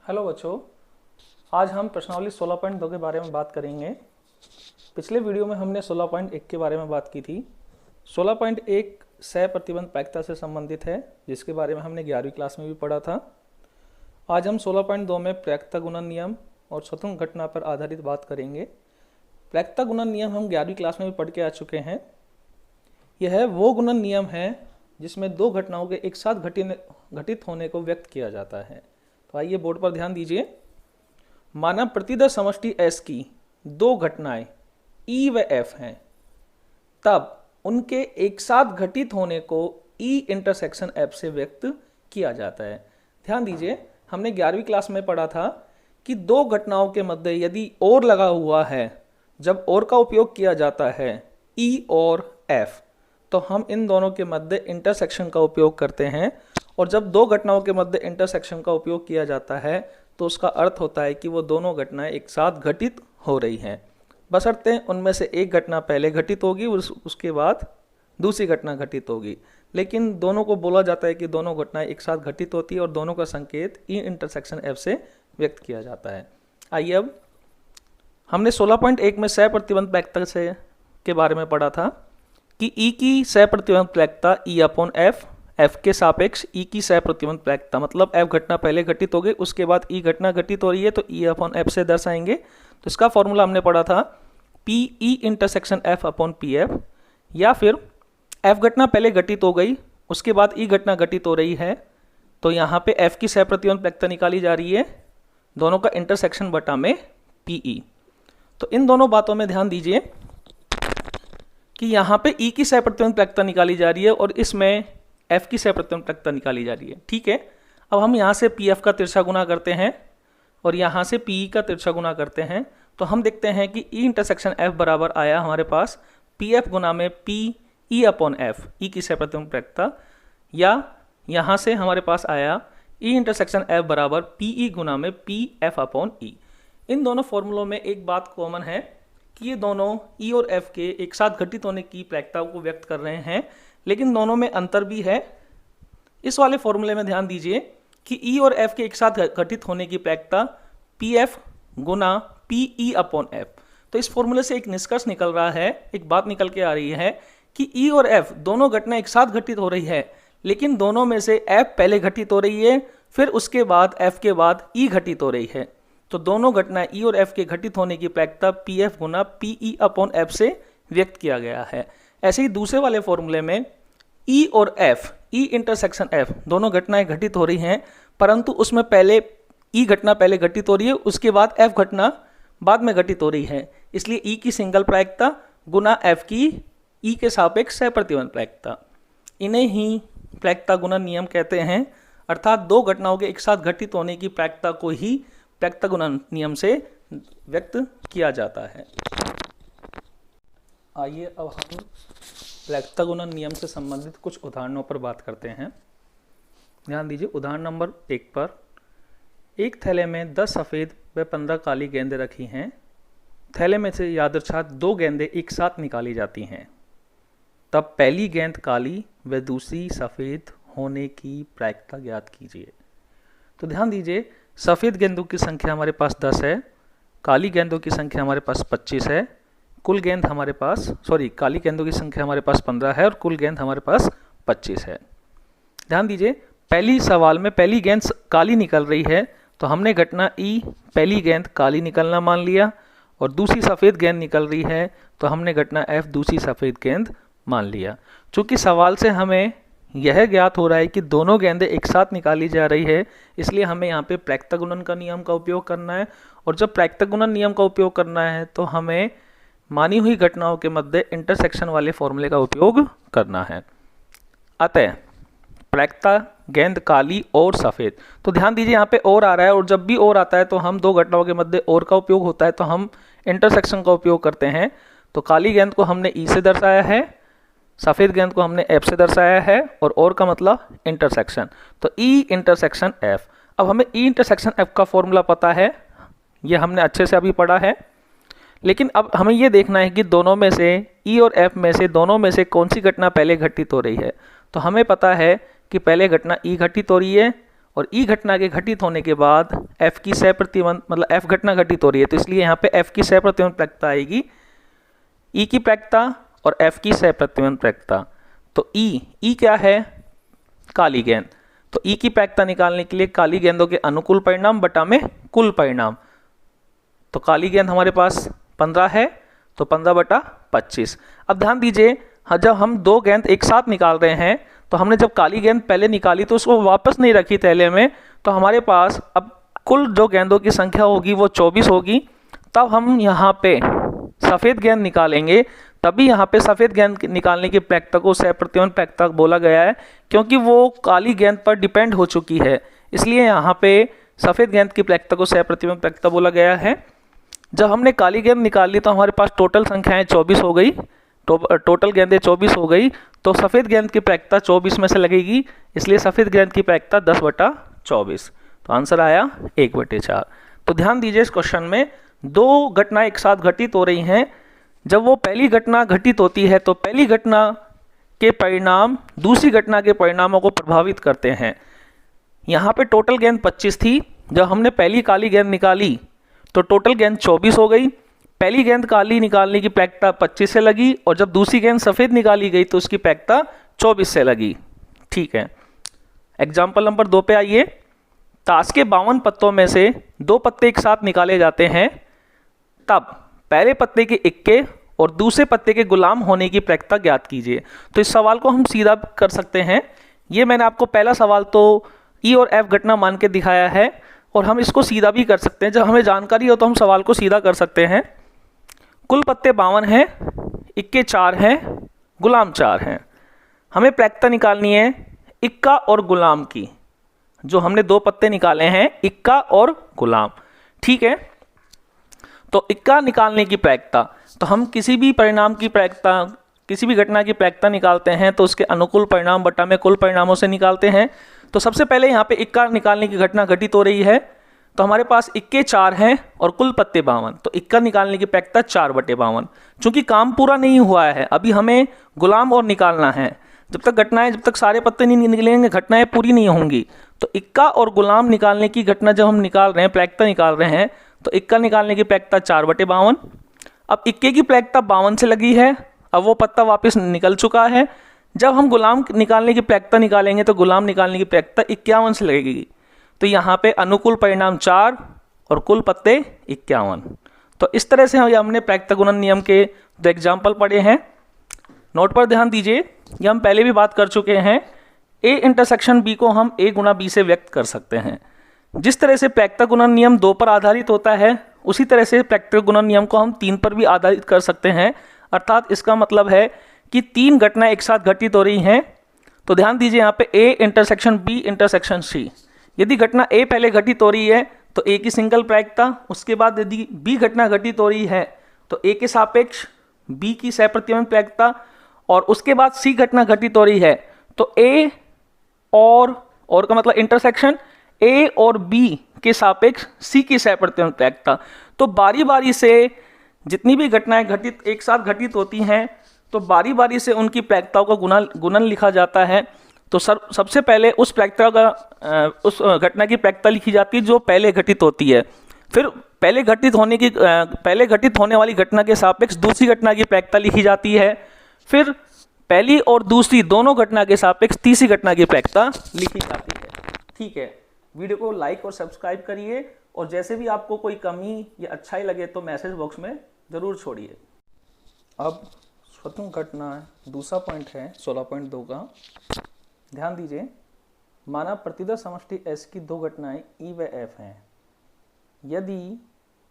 Hello बच्चों, आज हम प्रश्नावली 16.2 के बारे में बात करेंगे। पिछले वीडियो में हमने 16.1 के बारे में बात की थी। 16.1 सह प्रतिबंध प्रायिकता से संबंधित है, जिसके बारे में हमने 11वीं क्लास में भी पढ़ा था। आज हम 16.2 में प्रायिकता गुणन नियम और स्वतंत्र घटना पर आधारित बात करेंगे। प्रायिकता गुणन नियम हम 11वीं क्लास में भी पढ़ के आ चुके हैं। यह वो गुणन नियम है जिसमें दो घटनाओं के एक साथ घटित होने को व्यक्त किया जाता है। तो आइए बोर्ड पर ध्यान दीजिए। माना प्रतिदर समष्टि S की दो घटनाएं E व F हैं, तब उनके एक साथ घटित होने को E इंटरसेक्शन F से व्यक्त किया जाता है। ध्यान दीजिए, हमने 11वीं क्लास में पढ़ा था कि दो घटनाओं के मध्य यदि और लगा हुआ है, जब और का उपयोग किया जाता है E और F, तो हम इन दोनों के मध्य इंटरसेक्शन का उपयोग करते हैं। और जब दो घटनाओं के मध्य इंटरसेक्शन का उपयोग किया जाता है तो उसका अर्थ होता है कि वो दोनों घटनाएं एक साथ घटित हो रही हैं, बशर्ते उनमें से एक घटना पहले घटित होगी, उसके बाद दूसरी घटना घटित होगी। लेकिन दोनों को बोला जाता है कि दोनों घटनाएं एक साथ घटित होती है और दोनों का संकेत ई इंटरसेक्शन एफ से व्यक्त किया जाता है। आइए, अब हमने 16.1 में सह प्रतिबंध प्रायिकता से के बारे में पढ़ा था कि ई की सह प्रतिबंध प्रायिकता ई अपॉन एफ के सापेक्ष ई की सह प्रतिबंध प्रायिकता, मतलब एफ घटना पहले घटित हो गई, उसके बाद ई घटना घटित हो रही है तो ई अपॉन एफ से दर्शाएंगे। तो इसका फॉर्मूला हमने पढ़ा था P E intersection F upon P F, या फिर एफ घटना पहले घटित हो गई, उसके बाद ई घटना घटित हो रही है, तो यहाँ पे एफ की सह प्रतिबंध प्रायिकता निकाली जा रही है, दोनों का इंटरसेक्शन बटा में पीई। तो इन दोनों बातों में ध्यान दीजिए कि यहाँ पे ई की सह प्रतिबंध प्रायिकता निकाली जा रही है और इसमें एफ की सह प्रतिबंध प्रायिकता निकाली जा रही है। ठीक है, अब हम यहाँ से पी एफ का तिरछा गुना करते हैं और यहाँ से पी ई का तिरछा गुना करते हैं, तो हम देखते हैं कि ई इंटरसेक्शन एफ बराबर आया हमारे पास पी एफ गुना में पी ई अपॉन एफ, ई की सह प्रतिबंध प्रायिकता, या यहाँ से हमारे पास आया ई इंटरसेक्शन एफ बराबर पी ई गुना में पी एफ अपॉन ई। इन दोनों फॉर्मूलों में एक बात कॉमन है कि ये दोनों ई और एफ के एक साथ घटित होने की प्रायिकता को व्यक्त कर रहे हैं, लेकिन दोनों में अंतर भी है। इस वाले फॉर्मूले में ध्यान दीजिए कि ई और एफ के एक साथ घटित होने की प्रायिकता पी एफ गुना पी ई अपॉन एफ। तो इस फॉर्मूले से एक निष्कर्ष निकल रहा है, एक बात निकल के आ रही है कि ई और एफ दोनों घटनाएं एक साथ घटित हो रही है, लेकिन दोनों में से एफ पहले घटित हो रही है, फिर उसके बाद एफ के बाद ई घटित हो रही है। तो दोनों घटनाएं ई और एफ के घटित होने की प्रायिकता पी एफ गुना पी ई अपॉन एफ से व्यक्त किया गया है। ऐसे ही दूसरे वाले फॉर्मूले में ई और एफ, ई इंटरसेक्शन एफ, दोनों घटनाएं घटित हो रही हैं, परंतु उसमें पहले ई घटना पहले घटित हो रही है, उसके बाद एफ घटना बाद में घटित हो रही है, इसलिए ई की सिंगल प्रायिकता गुना एफ की ई के सापेक्ष सह प्रतिबंध प्रायिकता। इन्हें ही प्रायिकता गुणन नियम कहते हैं, अर्थात दो घटनाओं के एक साथ घटित होने की प्रायिकता को ही प्रायिकता गुणन नियम से व्यक्त किया जाता है। आइए, अब हम प्रायिकता गुणन नियम से संबंधित कुछ उदाहरणों पर बात करते हैं। ध्यान दीजिए, उदाहरण नंबर 1 पर एक थैले में 10 सफ़ेद व 15 काली गेंदें रखी हैं। थैले में से यादृच्छात 2 गेंदें एक साथ निकाली जाती हैं, तब पहली गेंद काली व दूसरी सफ़ेद होने की प्रायिकता ज्ञात कीजिए। तो ध्यान दीजिए, सफ़ेद गेंदों की संख्या हमारे पास 10 है, काली गेंदों की संख्या हमारे पास 25 है, कुल गेंद हमारे पास काली गेंदों की संख्या हमारे पास 15 है और कुल गेंद हमारे पास 25 है। ध्यान दीजिए, पहली सवाल में पहली गेंद काली निकल रही है, तो हमने घटना ई पहली गेंद काली निकलना मान लिया, और दूसरी सफ़ेद गेंद निकल रही है तो हमने घटना एफ दूसरी सफ़ेद गेंद मान लिया। चूँकि सवाल से हमें यह ज्ञात हो रहा है कि दोनों गेंदें एक साथ निकाली जा रही है, इसलिए हमें यहाँ पे प्रायिकता गुणन का नियम का उपयोग करना है, और जब प्रायिकता गुणन नियम का उपयोग करना है तो हमें मानी हुई घटनाओं के मध्य इंटरसेक्शन वाले फॉर्मूले का उपयोग करना है। अतः प्रायिकता गेंद काली और सफ़ेद, तो ध्यान दीजिए यहाँ पे और आ रहा है, और जब भी और आता है तो हम दो घटनाओं के मध्य और का उपयोग होता है तो हम इंटरसेक्शन का उपयोग करते हैं। तो काली गेंद को हमने ई से दर्शाया है, सफ़ेद गेंद को हमने एफ से दर्शाया है, और का मतलब इंटरसेक्शन, तो ई इंटरसेक्शन एफ। अब हमें ई इंटरसेक्शन एफ का फॉर्मूला पता है, ये हमने अच्छे से अभी पढ़ा है, लेकिन अब हमें ये देखना है कि दोनों में से ई और एफ में से दोनों में से कौन सी घटना पहले घटित हो रही है। तो हमें पता है कि पहले घटना ई घटित हो रही है और ई घटना के घटित होने के बाद एफ की सह प्रतिबंध मतलब एफ घटना घटित हो रही है, तो इसलिए यहाँ पे एफ की सह प्रतिबंध प्रायिकता आएगी, ई की प्रायिकता और एफ की सह प्रतिबंध प्रायिकता। तो ई क्या है? काली गेंद। तो ई की प्रायिकता निकालने के लिए काली गेंदों के अनुकूल परिणाम बटा में कुल परिणाम। तो काली गेंद हमारे पास 15 है, तो 15/25। अब ध्यान दीजिए, जब हम दो गेंद एक साथ निकाल रहे हैं तो हमने जब काली गेंद पहले निकाली तो उसको वापस नहीं रखी थैले में, तो हमारे पास अब कुल जो गेंदों की संख्या होगी वो 24 होगी। तब हम यहाँ पे सफ़ेद गेंद निकालेंगे, तभी यहाँ पे सफ़ेद गेंद निकालने की प्रायिकता को सह प्रतिबंध प्रायिकता बोला गया है, क्योंकि वो काली गेंद पर डिपेंड हो चुकी है, इसलिए यहाँ पे सफ़ेद गेंद की प्रायिकता को सह प्रतिबंध प्रायिकता बोला गया है। जब हमने काली गेंद निकाली तो हमारे पास टोटल संख्याएं 24 हो गई, टोटल गेंदें 24 हो गई, तो सफ़ेद गेंद की प्रायिकता 24 में से लगेगी, इसलिए सफ़ेद गेंद की प्रायिकता 10/24। तो आंसर आया 1/4। तो ध्यान दीजिए, इस क्वेश्चन में दो घटनाएं एक साथ घटित हो रही हैं। जब वो पहली घटना घटित होती है तो पहली घटना के परिणाम दूसरी घटना के परिणामों को प्रभावित करते हैं। यहाँ पे टोटल गेंद 25 थी, जब हमने पहली काली गेंद निकाली तो टोटल गेंद 24 हो गई। पहली गेंद काली निकालने की प्रायिकता 25 से लगी, और जब दूसरी गेंद सफ़ेद निकाली गई तो उसकी प्रायिकता 24 से लगी। ठीक है, एग्जाम्पल नंबर 2 पे आइए। ताश के 52 पत्तों में से 2 पत्ते एक साथ निकाले जाते हैं, तब पहले पत्ते के इक्के और दूसरे पत्ते के गुलाम होने की प्रायिकता ज्ञात कीजिए। तो इस सवाल को हम सीधा कर सकते हैं। ये मैंने आपको पहला सवाल तो ई और एफ घटना मान के दिखाया है, और हम इसको सीधा भी कर सकते हैं। जब हमें जानकारी हो तो हम सवाल को सीधा कर सकते हैं। कुल पत्ते 52 हैं, इक्के 4 हैं, गुलाम 4 हैं। हमें प्रायिकता निकालनी है इक्का और गुलाम की। जो हमने 2 पत्ते निकाले हैं, इक्का और गुलाम। ठीक है, तो इक्का निकालने की प्रायिकता, तो हम किसी भी परिणाम की प्रायिकता, किसी भी घटना की प्रायिकता निकालते हैं तो उसके अनुकूल परिणाम बटा में कुल परिणामों से निकालते हैं। तो सबसे पहले यहाँ पे इक्का निकालने की घटना घटित हो रही है, तो हमारे पास इक्के 4 हैं और कुल पत्ते 52, तो इक्का निकालने की प्रायिकता 4/52। चूंकि काम पूरा नहीं हुआ है, अभी हमें गुलाम और निकालना है। जब तक सारे पत्ते नहीं निकलेंगे घटनाएं पूरी नहीं होंगी। तो इक्का और गुलाम निकालने की घटना जब हम निकाल रहे हैं, प्रायिकता निकाल रहे हैं, तो इक्का निकालने की प्रायिकता 4/52। अब इक्के की प्रायिकता 52 से लगी है, अब वो पत्ता वापस निकल चुका है। जब हम गुलाम निकालने की प्रायिकता निकालेंगे तो गुलाम निकालने की प्रायिकता 51 से लगेगी। तो यहाँ पे अनुकूल परिणाम 4 और कुल पत्ते 51। तो इस तरह से हमने प्रायिकता गुणन नियम के 2 एग्जाम्पल पढ़े हैं। नोट पर ध्यान दीजिए, ये हम पहले भी बात कर चुके हैं। ए इंटरसेक्शन बी को हम ए गुणा बी से व्यक्त कर सकते हैं। जिस तरह से प्रायिकता गुणन नियम 2 पर आधारित होता है, उसी तरह से प्रायिकता गुणन नियम को हम 3 पर भी आधारित कर सकते हैं। अर्थात इसका मतलब है कि 3 घटनाएं एक साथ घटित हो रही हैं। तो ध्यान दीजिए, यहाँ पे A intersection B intersection C. यदि घटना ए पहले घटित हो रही है तो ए की सिंगल प्रायिकता, उसके बाद यदि बी घटना घटित हो रही है तो ए के सापेक्ष बी की सह प्रतिबंध प्रायिकता, और उसके बाद सी घटना घटित हो रही है तो ए और का मतलब इंटरसेक्शन ए और बी के सापेक्ष सी की सह प्रतिबंध प्रायिकता। तो बारी बारी से जितनी भी घटनाएं एक साथ घटित होती हैं तो बारी बारी से उनकी प्रायिकताओं का गुणन लिखा जाता है। तो सबसे पहले उस घटना की प्रायिकता लिखी जाती है जो पहले घटित होती है। फिर पहले घटित होने वाली घटना के सापेक्ष दूसरी घटना की प्रायिकता लिखी जाती है। फिर पहली और दूसरी दोनों घटना के सापेक्ष तीसरी घटना की प्रायिकता लिखी जाती है। ठीक है, वीडियो को लाइक और सब्सक्राइब करिए, और जैसे भी आपको कोई कमी या अच्छाई लगे तो मैसेज बॉक्स में ज़रूर छोड़िए। अब स्वतंत्र घटना दूसरा पॉइंट है 16.2 का। ध्यान दीजिए, माना प्रतिदर्श समष्टि S की 2 घटनाएं E व F हैं। यदि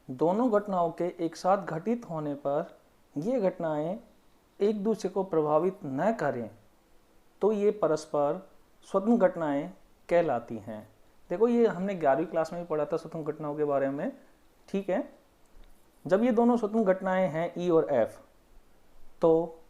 दोनों घटनाओं के एक साथ घटित होने पर ये घटनाएं एक दूसरे को प्रभावित न करें तो ये परस्पर स्वतंत्र घटनाएं कहलाती हैं। देखो, ये हमने 11वीं क्लास में भी पढ़ा था स्वतंत्र घटनाओं के बारे में। ठीक है, जब ये दोनों स्वतंत्र घटनाएं हैं E और F, तो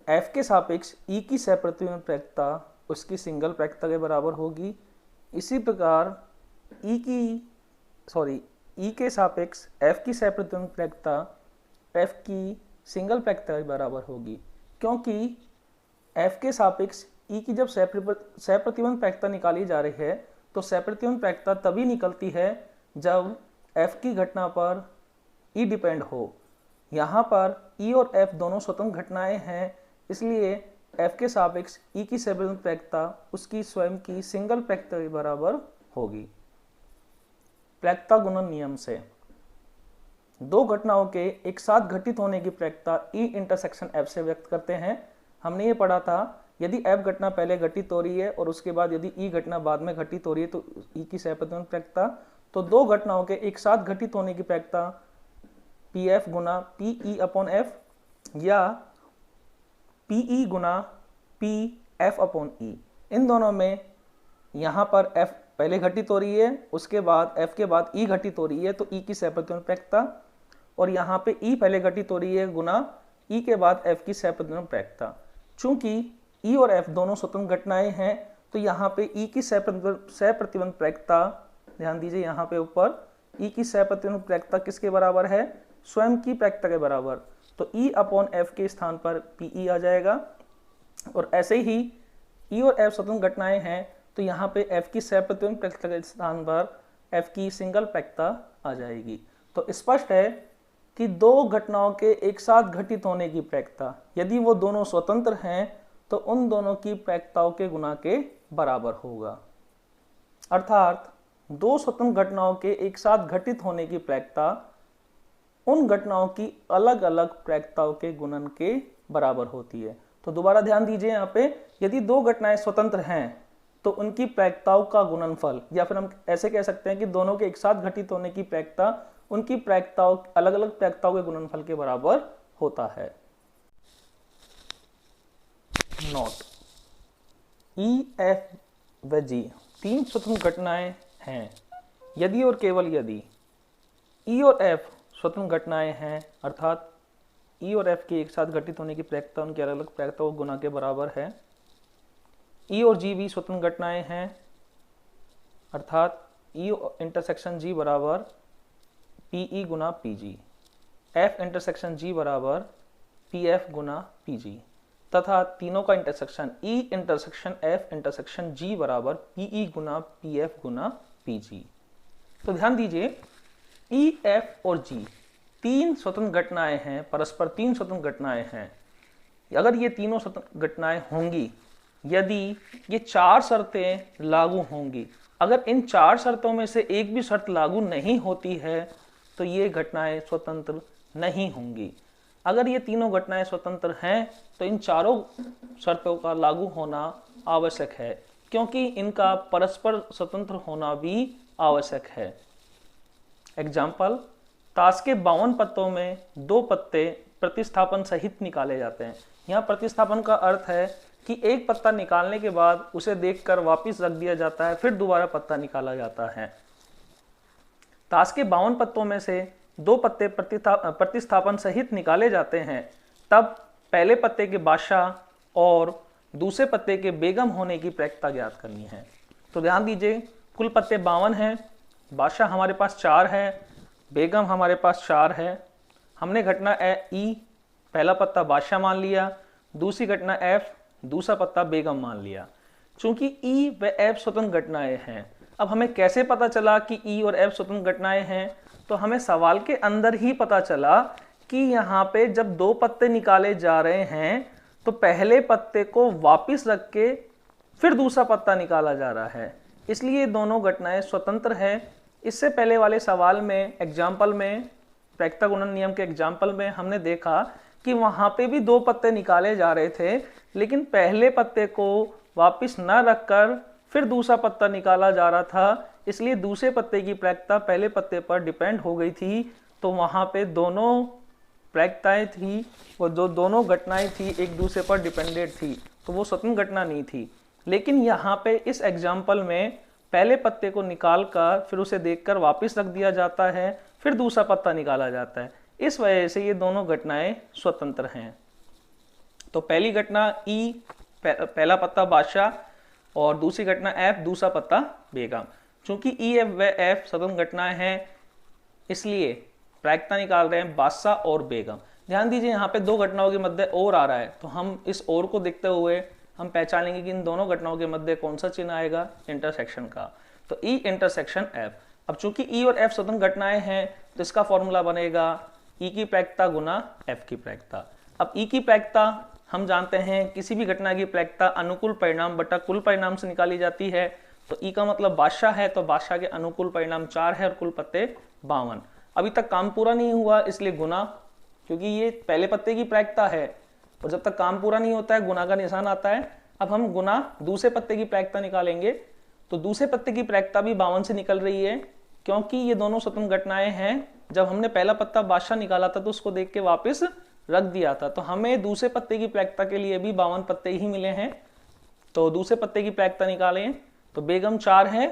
F के सापेक्ष E की सह प्रतिबंध प्रायिकता उसकी सिंगल प्रायिकता के बराबर होगी। इसी प्रकार E के सापेक्ष F की सह प्रतिबंध प्रायिकता F की सिंगल प्रायिकता के बराबर होगी, क्योंकि F के सापेक्ष ई की जब सहप्रतिबंध प्रायिकता निकाली जा रही है तो सहप्रतिबंध प्रायिकता तभी निकलती है जब एफ की घटना पर ई डिपेंड हो। यहाँ पर ई और एफ दोनों स्वतंत्र घटनाएं हैं, इसलिए एफ के सापेक्ष ई की सहप्रतिबंध प्रायिकता उसकी स्वयं की सिंगल प्रायिकता के बराबर होगी। प्रायिकता गुणन नियम से दो घटनाओं के एक साथ घटित होने की प्रायिकता ई इंटरसेक्शन एफ से व्यक्त करते हैं। हमने ये पढ़ा था यदि एफ घटना पहले घटित हो रही है और उसके बाद यदि ई घटना बाद में घटित हो रही है तो ई की सहप्रतिबंध प्रायिकता। तो दो घटनाओं के एक साथ घटित होने की प्रायिकता पी एफ गुना पी ई अपॉन एफ या पी ई गुना पी एफ अपॉन ई। इन दोनों में यहाँ पर एफ पहले घटित हो रही है, उसके बाद एफ के बाद ई घटित हो रही है तो ई की सहप्रतिबंध प्रायिकता, और यहाँ पे ई पहले घटित हो रही है गुना ई के बाद एफ की सहप्रतिबंध प्रायिकता। चूंकि ई और एफ दोनों स्वतंत्र घटनाएं हैं तो यहाँ पे ई की सहप्रतिबंध प्रायिकता, ध्यान दीजिए यहाँ पे ऊपर ई की सहप्रतिबंध प्रायिकता किसके बराबर है, स्वयं की प्रायिकता के बराबर। तो ई अपॉन एफ के स्थान पर पीई आ जाएगा। और ऐसे ही ई और एफ स्वतंत्र घटनाएं हैं तो यहाँ पे एफ की सहप्रतिबंध प्रायिकता के स्थान पर एफ की सिंगल प्रायिकता आ जाएगी। तो स्पष्ट है कि दो घटनाओं के एक साथ घटित होने की प्रायिकता यदि वो दोनों स्वतंत्र हैं तो उन दोनों की प्रायिकताओं के गुना के बराबर होगा। अर्थात दो स्वतंत्र घटनाओं के एक साथ घटित होने की प्रायिकता उन घटनाओं की अलग अलग प्रायिकताओं के गुणन के बराबर होती है। तो दोबारा ध्यान दीजिए यहाँ पे, यदि दो घटनाएं स्वतंत्र हैं तो उनकी प्रायिकताओं का गुणनफल, या फिर हम ऐसे कह सकते हैं कि दोनों के एक साथ घटित होने की प्रायिकता उनकी प्रायिकताओं अलग अलग प्रायिकताओं के गुणनफल के बराबर होता है। नोट, ई एफ व जी तीन स्वतंत्र घटनाएं हैं। यदि और केवल यदि ई और एफ स्वतंत्र घटनाएं हैं अर्थात ई और एफ की एक साथ घटित होने की प्रायिकता उनकी अलग अलग प्रायिकताओं के गुना के बराबर है। ई और जी भी स्वतंत्र घटनाएं हैं अर्थात ई इंटरसेक्शन जी बराबर पीई गुना पीजी, एफ इंटरसेक्शन जी बराबर पीएफ गुना पीजी, तथा तीनों का intersection E intersection F intersection G बराबर पीई गुना पीएफ गुना पीजी। तो ध्यान दीजिए, ई एफ और जी तीन स्वतंत्र घटनाएं हैं, परस्पर तीन स्वतंत्र घटनाएं हैं। अगर ये तीनों स्वतंत्र घटनाएं होंगी, यदि ये चार शर्तें लागू होंगी, अगर इन चार शर्तों में से एक भी शर्त लागू नहीं होती है तो ये घटनाएं स्वतंत्र नहीं होंगी। अगर ये तीनों घटनाएं स्वतंत्र हैं तो इन चारों शर्तों का लागू होना आवश्यक है, क्योंकि इनका परस्पर स्वतंत्र होना भी आवश्यक है। एग्जाम्पल, ताश के 52 पत्तों में 2 पत्ते प्रतिस्थापन सहित निकाले जाते हैं। यहाँ प्रतिस्थापन का अर्थ है कि एक पत्ता निकालने के बाद उसे देखकर वापस रख दिया जाता है, फिर दोबारा पत्ता निकाला जाता है। ताश के 52 पत्तों में से 2 पत्ते प्रतिस्थापन सहित निकाले जाते हैं, तब पहले पत्ते के बादशाह और दूसरे पत्ते के बेगम होने की प्रायिकता ज्ञात करनी है। तो ध्यान दीजिए, कुल पत्ते 52 हैं, बादशाह हमारे पास 4 है, बेगम हमारे पास 4 है। हमने घटना ई पहला पत्ता बादशाह मान लिया, दूसरी घटना एफ दूसरा पत्ता बेगम मान लिया। चूंकि ई व एफ स्वतंत्र घटनाएं हैं, अब हमें कैसे पता चला कि ई और एफ स्वतंत्र घटनाएं हैं? तो हमें सवाल के अंदर ही पता चला कि यहाँ पे जब 2 पत्ते निकाले जा रहे हैं तो पहले पत्ते को वापिस रख के फिर दूसरा पत्ता निकाला जा रहा है, इसलिए दोनों घटनाएं स्वतंत्र हैं। इससे पहले वाले सवाल में, एग्जाम्पल में, प्रायिकता गुणन नियम के एग्जाम्पल में हमने देखा कि वहां पे भी 2 पत्ते निकाले जा रहे थे, लेकिन पहले पत्ते को वापस न रखकर फिर दूसरा पत्ता निकाला जा रहा था, इसलिए दूसरे पत्ते की प्रायिकता पहले पत्ते पर डिपेंड हो गई थी। तो वहां पे दोनों प्रायिकताएं थी, वो जो दोनों घटनाएं थी एक दूसरे पर डिपेंडेंट थी, तो वो स्वतंत्र घटना नहीं थी। लेकिन यहाँ पे इस एग्जाम्पल में पहले पत्ते को निकाल कर फिर उसे देखकर वापस रख दिया जाता है, फिर दूसरा पत्ता निकाला जाता है, इस वजह से ये दोनों घटनाएं स्वतंत्र हैं। तो पहली घटना ई पहला पत्ता बादशाह और दूसरी घटना एफ दूसरा पत्ता बेगम। चूंकि ई एफ व एफ स्वतंत्र घटनाएं हैं, इसलिए प्रायिकता निकाल रहे हैं बादशाह और बेगम। ध्यान दीजिए, यहाँ पे 2 घटनाओं के मध्य और आ रहा है, तो हम इस और को देखते हुए हम पहचानेंगे कि इन दोनों घटनाओं के मध्य कौन सा चिन्ह आएगा, इंटरसेक्शन का। तो ई इंटरसेक्शन एफ। अब चूंकि ई और एफ स्वतंत्र घटनाएं हैं तो इसका फॉर्मूला बनेगा ई की प्रायिकता गुना एफ की प्रायिकता। अब ई की प्रायिकता हम जानते हैं किसी भी घटना की प्रायिकता अनुकूल परिणाम बटा कुल परिणाम से निकाली जाती है। तो ई का मतलब बादशाह है, तो बादशाह के अनुकूल परिणाम 4 है और कुल पत्ते 52। अभी तक काम पूरा नहीं हुआ इसलिए गुना, क्योंकि ये पहले पत्ते की प्रायिकता है और जब तक काम पूरा नहीं होता है गुना का निशान आता है। अब हम गुना दूसरे पत्ते की प्रायिकता निकालेंगे, तो दूसरे पत्ते की प्रायिकता भी 52 से निकल रही है, क्योंकि ये दोनों स्वतंत्र घटनाएं हैं। जब हमने पहला पत्ता बादशाह निकाला था तो उसको देख के वापस रख दिया था, तो हमें दूसरे पत्ते की प्रायिकता के लिए भी 52 पत्ते ही मिले हैं। तो दूसरे पत्ते की प्रायिकता निकालें तो बेगम 4 है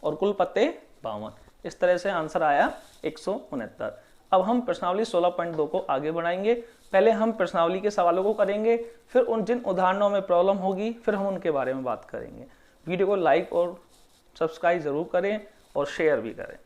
और कुल पत्ते 52। इस तरह से आंसर आया 169। अब हम प्रश्नावली 16.2 को आगे बढ़ाएंगे। पहले हम प्रश्नावली के सवालों को करेंगे, फिर उन जिन उदाहरणों में प्रॉब्लम होगी फिर हम उनके बारे में बात करेंगे। वीडियो को लाइक और सब्सक्राइब जरूर करें और शेयर भी करें।